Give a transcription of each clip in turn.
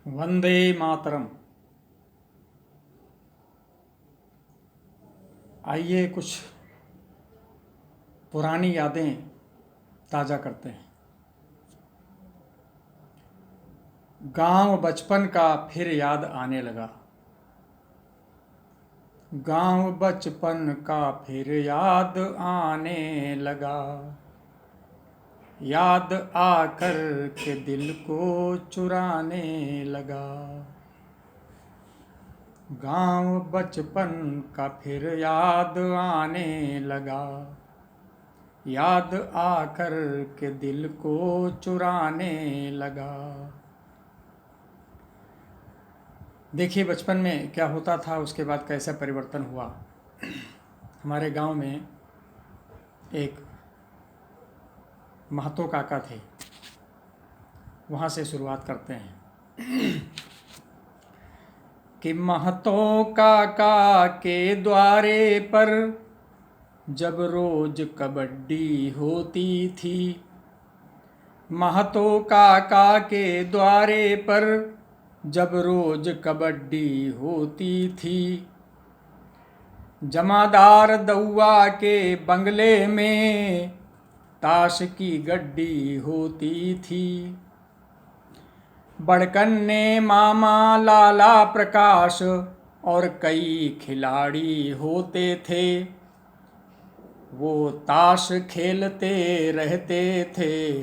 वंदे मातरम। आइए कुछ पुरानी यादें ताज़ा करते हैं। गांव बचपन का फिर याद आने लगा। गांव बचपन का फिर याद आने लगा। याद आकर के दिल को चुराने लगा। गांव बचपन का फिर याद आने लगा। याद आकर के दिल को चुराने लगा। देखिए बचपन में क्या होता था, उसके बाद कैसा परिवर्तन हुआ। हमारे गांव में एक महतो काका थे, वहाँ से शुरुआत करते हैं कि महतो काका के द्वारे पर जब रोज कबड्डी होती थी। महतो काका के द्वारे पर जब रोज कबड्डी होती थी। जमादार दौआ के बंगले में ताश की गड्डी होती थी। बड़कन्ने मामा लाला प्रकाश और कई खिलाड़ी होते थे। वो ताश खेलते रहते थे,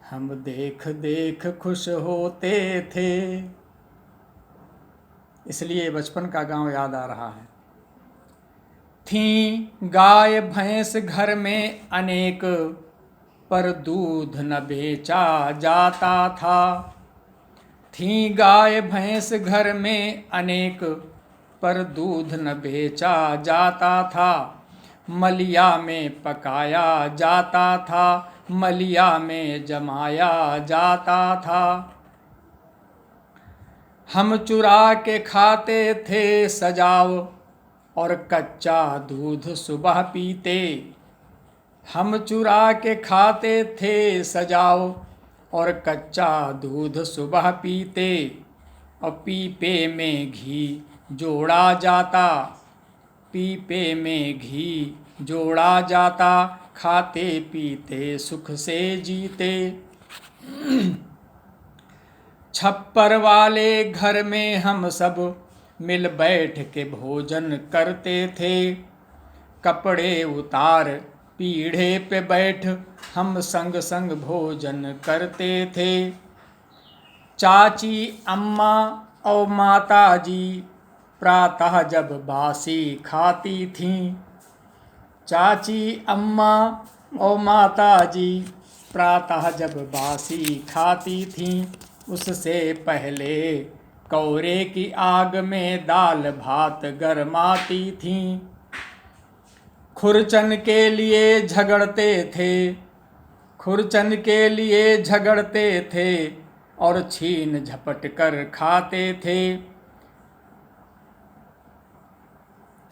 हम देख देख खुश होते थे। इसलिए बचपन का गांव याद आ रहा है। थी गाय भैंस घर में अनेक, पर दूध न बेचा जाता था। थी गाय भैंस घर में अनेक, पर दूध न बेचा जाता था। मलिया में पकाया जाता था, मलिया में जमाया जाता था। हम चुरा के खाते थे सजाव और कच्चा दूध सुबह पीते। हम चुरा के खाते थे सजाव और कच्चा दूध सुबह पीते। और पीपे में घी जोड़ा जाता, पीपे में घी जोड़ा जाता। खाते पीते सुख से जीते। छप्पर वाले घर में हम सब मिल बैठ के भोजन करते थे। कपड़े उतार पीढ़े पे बैठ हम संग संग भोजन करते थे। चाची अम्मा और माता जी प्रातः जब बासी खाती थीं। चाची अम्मा और माता जी प्रातः जब बासी खाती थीं। उससे पहले कौरे की आग में दाल भात गरमाती थीं। खुरचन के लिए झगड़ते थे, खुरचन के लिए झगड़ते थे और छीन झपट कर खाते थे।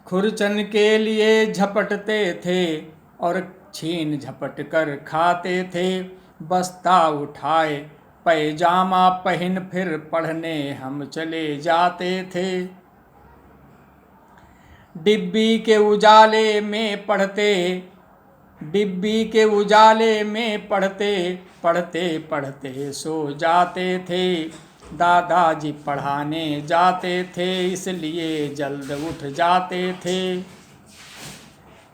खुरचन के लिए झपटते थे और छीन झपट कर खाते थे। बस्ता उठाए पैजामा पहन फिर पढ़ने हम चले जाते थे। डिब्बी के उजाले में पढ़ते, डिब्बी के उजाले में पढ़ते, पढ़ते पढ़ते सो जाते थे। दादाजी पढ़ाने जाते थे, इसलिए जल्द उठ जाते थे।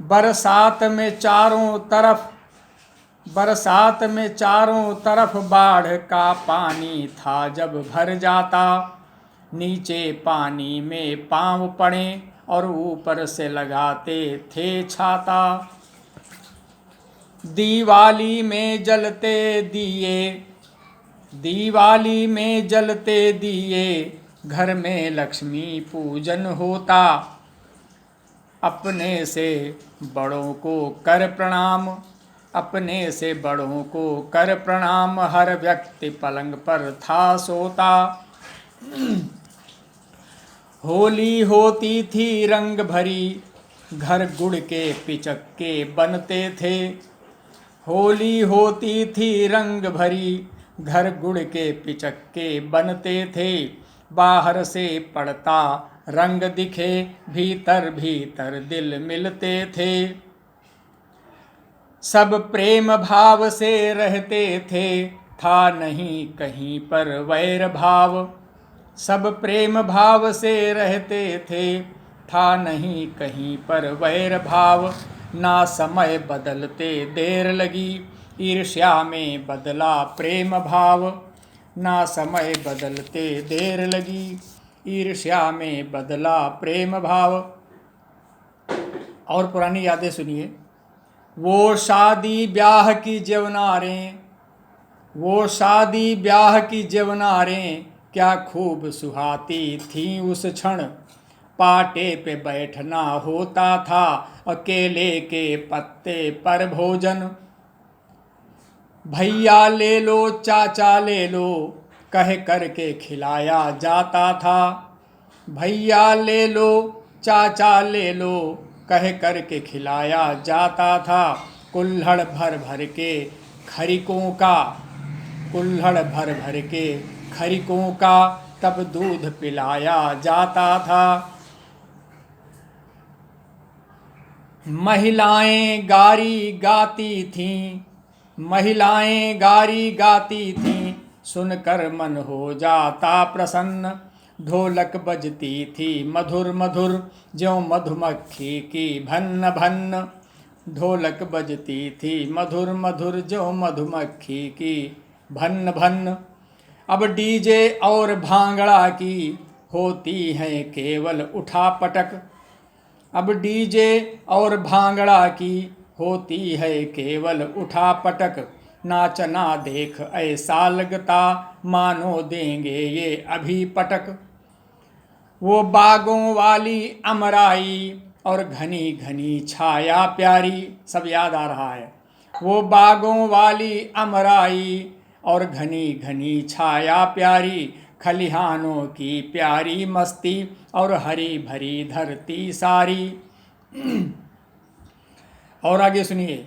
बरसात में चारों तरफ, बरसात में चारों तरफ बाढ़ का पानी था जब भर जाता। नीचे पानी में पाँव पड़े और ऊपर से लगाते थे छाता। दिवाली में जलते दिए, दिवाली में जलते दिए, घर में लक्ष्मी पूजन होता। अपने से बड़ों को कर प्रणाम, अपने से बड़ों को कर प्रणाम। हर व्यक्ति पलंग पर था सोता। होली होती थी रंग भरी, घर गुड़ के पिचक्के बनते थे। होली होती थी रंग भरी, घर गुड़ के पिचक्के बनते थे, बाहर से पड़ता रंग दिखे, भीतर भीतर दिल मिलते थे। सब प्रेम भाव से रहते थे, था नहीं कहीं पर वैर भाव। सब प्रेम भाव से रहते थे, था नहीं कहीं पर वैर भाव। ना समय बदलते देर लगी, ईर्ष्या में बदला प्रेम भाव। ना समय बदलते देर लगी, ईर्ष्या में बदला प्रेम भाव। और पुरानी यादें सुनिए। वो शादी ब्याह की जवनारें, वो शादी ब्याह की जवनारें, क्या खूब सुहाती थीं उस क्षण। पाटे पे बैठना होता था, अकेले के पत्ते पर भोजन। भैया ले लो चाचा ले लो, कह करके खिलाया जाता था। भैया ले लो चाचा ले लो, कह करके खिलाया जाता था। कुल्हड़ भर भर के खरिकों का, कुल्हड़ भर भर के खरिकों का, तब दूध पिलाया जाता था। महिलाएं गारी गाती थीं, महिलाएं गारी गाती थीं, सुनकर मन हो जाता प्रसन्न। ढोलक बजती थी मधुर मधुर, ज्यों मधुमक्खी की भन्न भन्न। ढोलक बजती थी मधुर मधुर, ज्यों मधुमक्खी की भन्न भन्न। अब डीजे और भांगड़ा की होती हैं केवल उठा पटक। अब डीजे और भांगड़ा की होती है केवल उठा पटक। नाचना देख ऐसा लगता, मानो देंगे ये अभी पटक। वो बागों वाली अमराई और घनी घनी छाया प्यारी, सब याद आ रहा है। वो बागों वाली अमराई और घनी घनी छाया प्यारी, खलिहानों की प्यारी मस्ती और हरी भरी धरती सारी। और आगे सुनिए।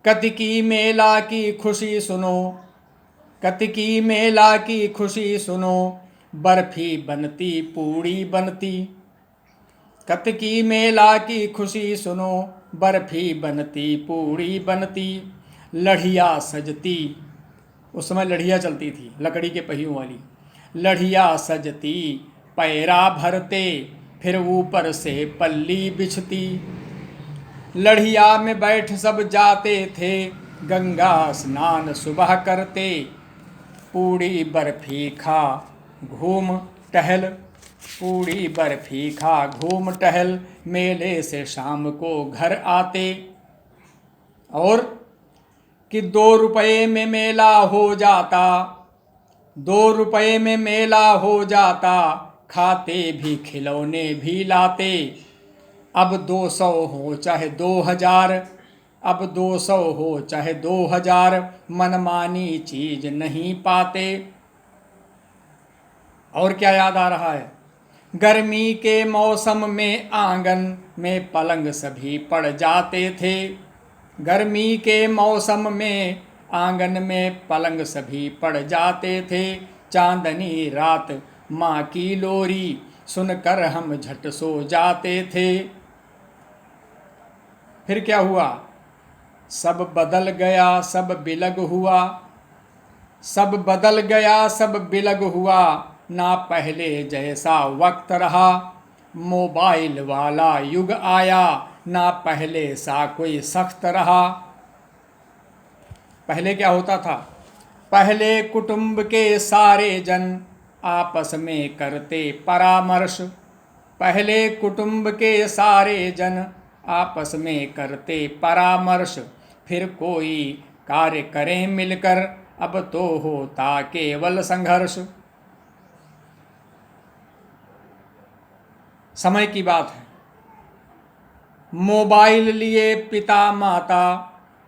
कतिकी मेला की खुशी सुनो, कतिकी मेला की खुशी सुनो, बर्फी बनती पूड़ी बनती। कतिकी मेला की खुशी सुनो, बर्फी बनती पूड़ी बनती। लढ़िया सजती, उस समय लढ़िया चलती थी लकड़ी के पहियों वाली। लढ़िया सजती पैरा भरते, फिर ऊपर से पल्ली बिछती। लढ़िया में बैठ सब जाते थे, गंगा स्नान सुबह करते। पूड़ी बर्फी खा घूम टहल, पूड़ी बर्फी खा घूम टहल, मेले से शाम को घर आते। और कि 2 रुपये में मेला हो जाता, 2 रुपये में मेला हो जाता, खाते भी खिलौने भी लाते। अब 200 हो चाहे 2000, अब 200 हो चाहे 2000, मनमानी चीज नहीं पाते। और क्या याद आ रहा है। गर्मी के मौसम में आंगन में पलंग सभी पड़ जाते थे। गर्मी के मौसम में आंगन में पलंग सभी पड़ जाते थे। चांदनी रात माँ की लोरी, सुनकर हम झट सो जाते थे। फिर क्या हुआ। सब बदल गया सब बिलग हुआ, सब बदल गया सब बिलग हुआ, ना पहले जैसा वक्त रहा। मोबाइल वाला युग आया, ना पहले सा कोई सख्त रहा। पहले क्या होता था। पहले कुटुंब के सारे जन आपस में करते परामर्श। पहले कुटुंब के सारे जन आपस में करते परामर्श। फिर कोई कार्य करें मिलकर, अब तो होता केवल संघर्ष। समय की बात है। मोबाइल लिए पिता माता,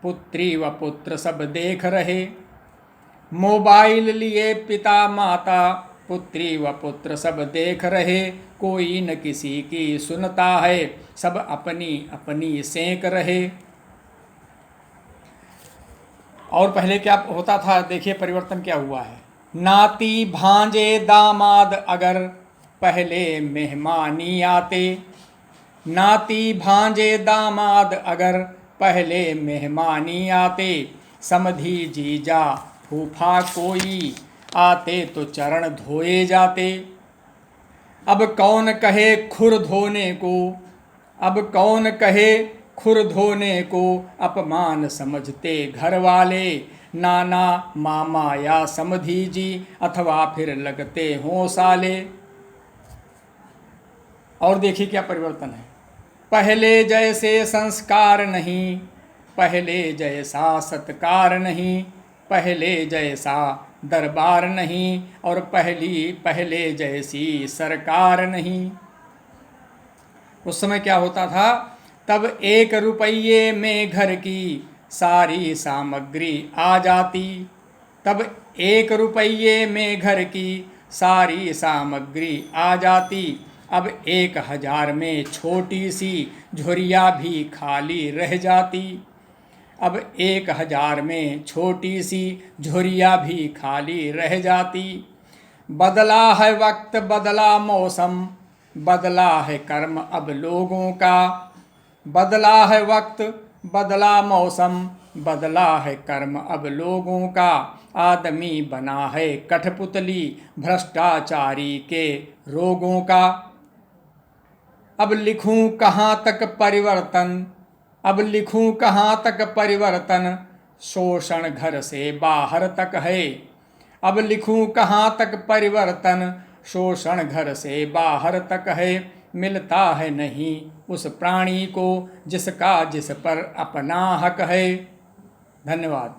पुत्री व पुत्र सब देख रहे। मोबाइल लिए पिता माता, पुत्री व पुत्र सब देख रहे। कोई न किसी की सुनता है, सब अपनी अपनी सेंक रहे। और पहले क्या होता था, देखिए परिवर्तन क्या हुआ है। नाती भांजे दामाद अगर पहले मेहमानी आते, नाती भांजे दामाद अगर पहले मेहमानी आते, समधी जीजा फूफा कोई आते तो चरण धोए जाते। अब कौन कहे खुर धोने को, अब कौन कहे खुर धोने को, अपमान समझते घर वाले, नाना मामा या समधी जी अथवा फिर लगते हों साले। और देखिए क्या परिवर्तन है। पहले जैसे संस्कार नहीं, पहले जैसा सत्कार नहीं, पहले जैसा दरबार नहीं, और पहले जैसी सरकार नहीं। उस समय क्या होता था, तब 1 रुपये में घर की सारी सामग्री आ जाती, तब 1 रुपये में घर की सारी सामग्री आ जाती। अब 1000 में छोटी सी झुरिया भी खाली रह जाती, अब 1000 में छोटी सी झुरिया भी खाली रह जाती। बदला है वक्त, बदला मौसम, बदला है कर्म अब लोगों का, बदला है वक्त, बदला मौसम, बदला है कर्म अब लोगों का। आदमी बना है कठपुतली भ्रष्टाचारी के रोगों का। अब लिखूं कहाँ तक परिवर्तन, अब लिखूं कहाँ तक परिवर्तन, शोषण घर से बाहर तक है। अब लिखूं कहाँ तक परिवर्तन, शोषण घर से बाहर तक है। मिलता है नहीं उस प्राणी को जिसका जिस पर अपना हक है। धन्यवाद।